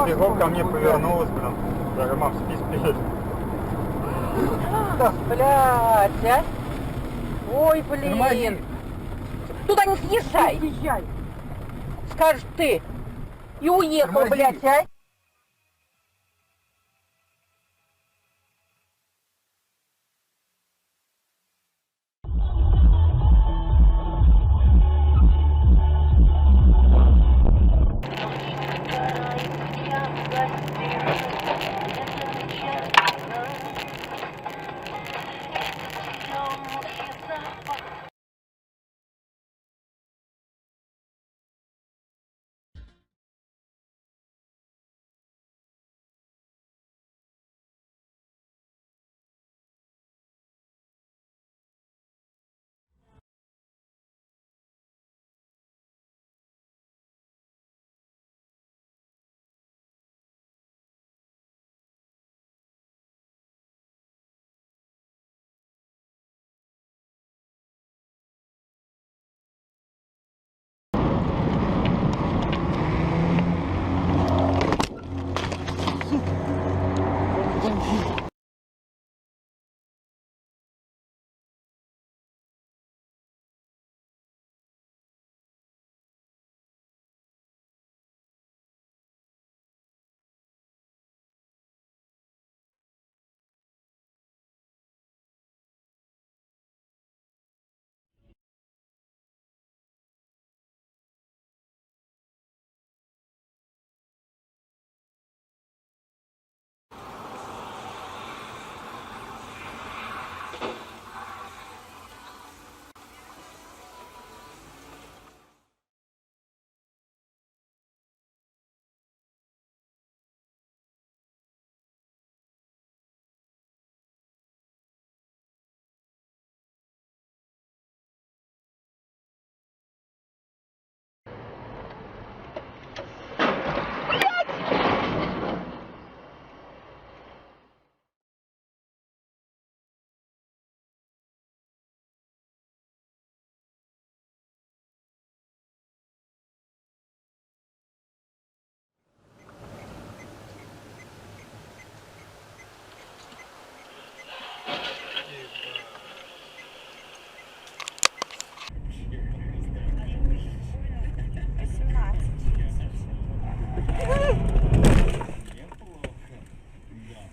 бегом ко мне повернулась, блин. Я говорю, мам, спи. Блядь, а? Ой, блин. Тормози. Туда не съезжай. Съезжай. Скажешь ты. И уехал, Тормози. блядь, а?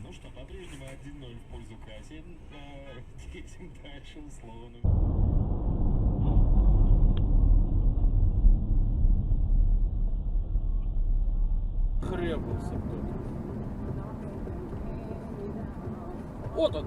Ну что, по-прежнему 1-0 в пользу Кати. Едем дальше условно. Хребнулся кто-то. Вот он.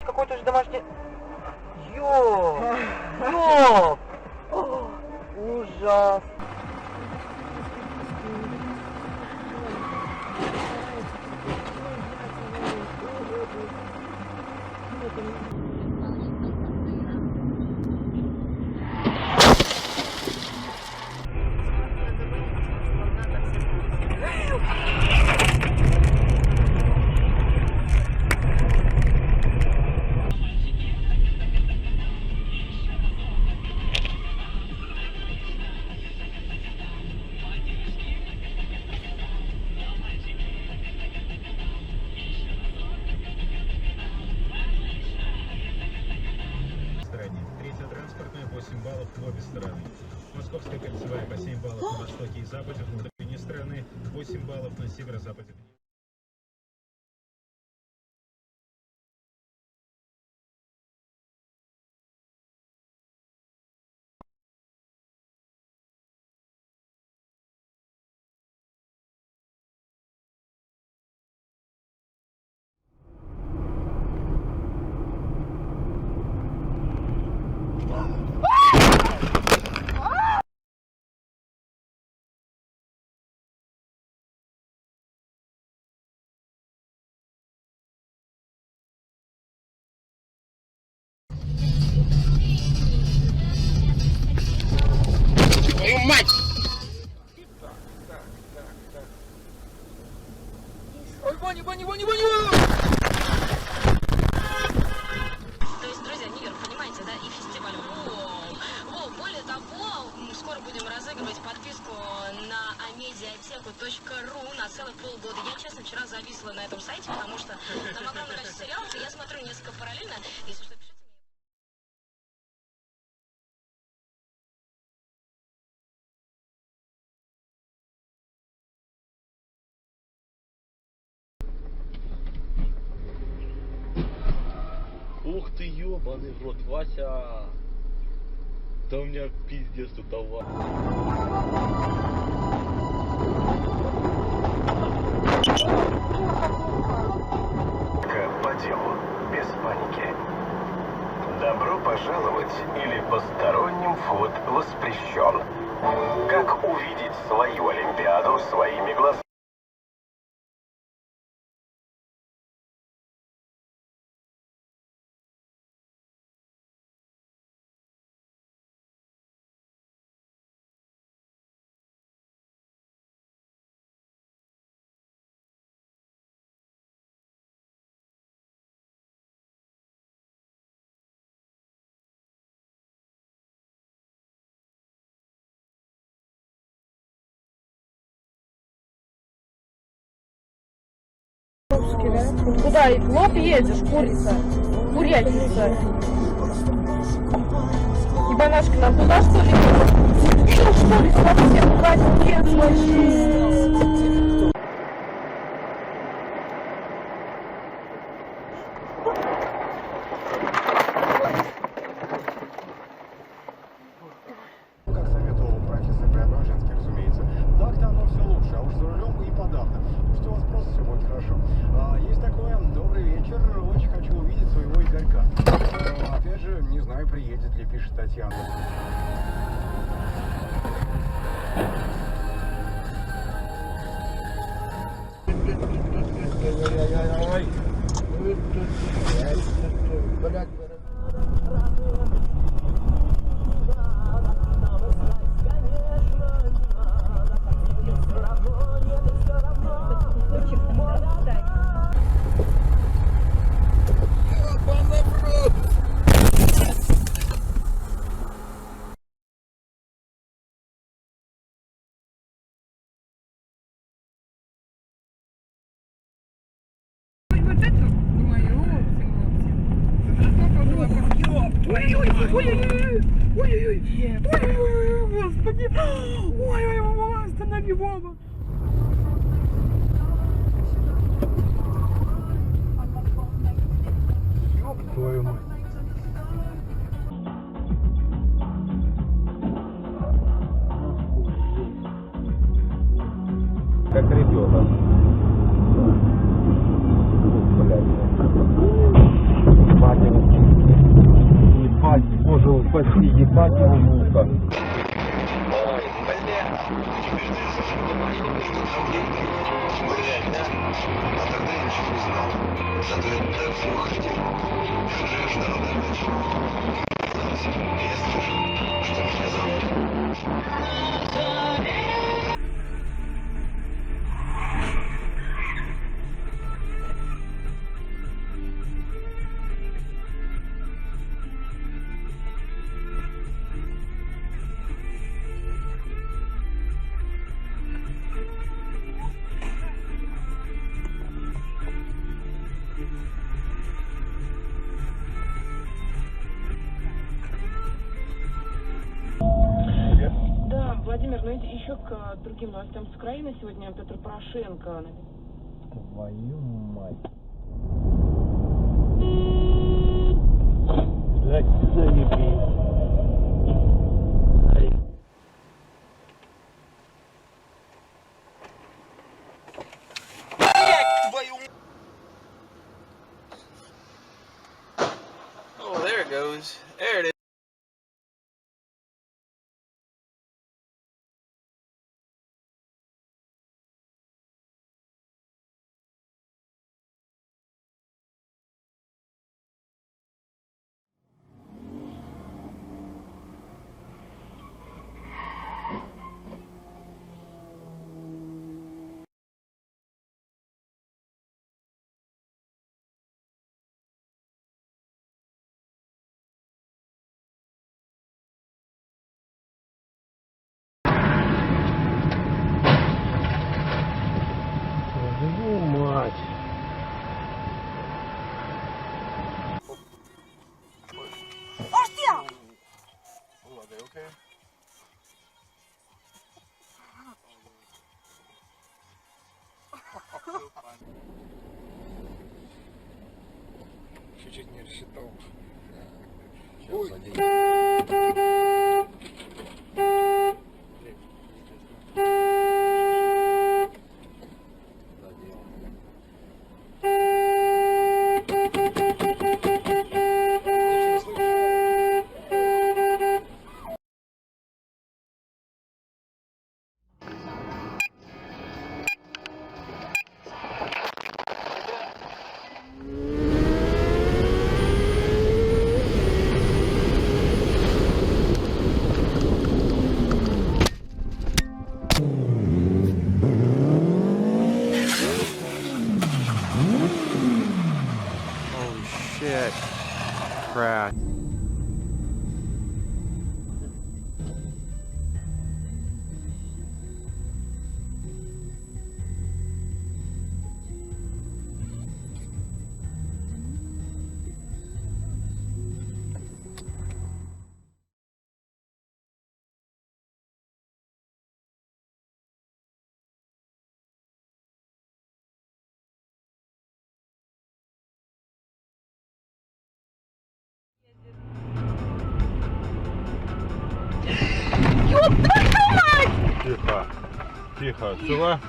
Какой-то же домашний... Ёп! Ужас! Третья транспортная 8 баллов в обе стороны. Московская кольцевая по 7 баллов на востоке и западе, в глубине страны 8 баллов на северо-западе. biblioteку.ру на целых полгода. Я, честно, вчера зависла на этом сайте, потому что там огромное количество сериалов, и я смотрю несколько параллельно. Если что, пишите мне. Ух ты, ёбаный в рот, Вася! Да у меня пиздец тут товар. По делу, без паники. Добро пожаловать или посторонним вход воспрещен. Как увидеть свою Олимпиаду своими глазами? Куда? И в лоб едешь, курица? Курятница. Ебанашка, нам туда, что ли? Что ли, совсем катец вообще? Как советовал профессор Преображенский, разумеется. Так-то оно все лучше, а уж за рулем и подавно. Пусть у вас просто все будет хорошо. Есть такое, добрый вечер, очень хочу увидеть своего Игорька. Опять же, не знаю, приедет ли, пишет Татьяна. Твою мать. Как ребенок. Ебать, боже упаси, ебать его мука. Зато я так всего хотел. Я уже ждал до ночи. Я слышал, что меня зовут. Да, Владимир, ну еще к другим новостям с Украины. Сегодня Петр Порошенко. Твою мать. Oh, there it goes. There it is. чуть-чуть не рассчитал. Shit. Crash. Тихо. Тихо. Сюда.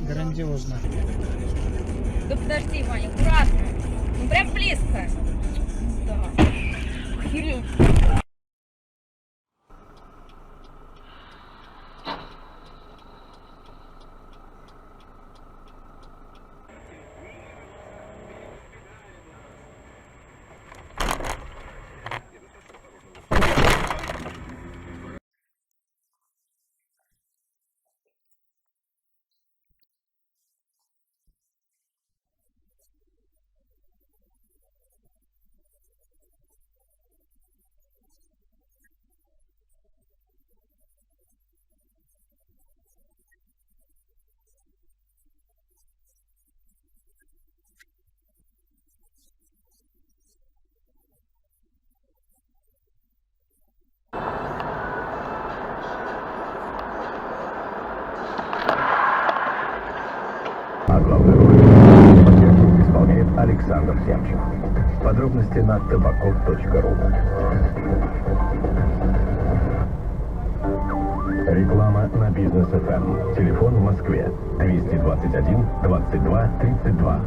Грандиозно. Да подожди, Ваня, аккуратно. Ну прям близко. Да. Кирилл. А главную роль в пакете исполняет Александр Семчев. Подробности на табаков.ру. Реклама на Бизнес ФМ. Телефон в Москве 221 22 32.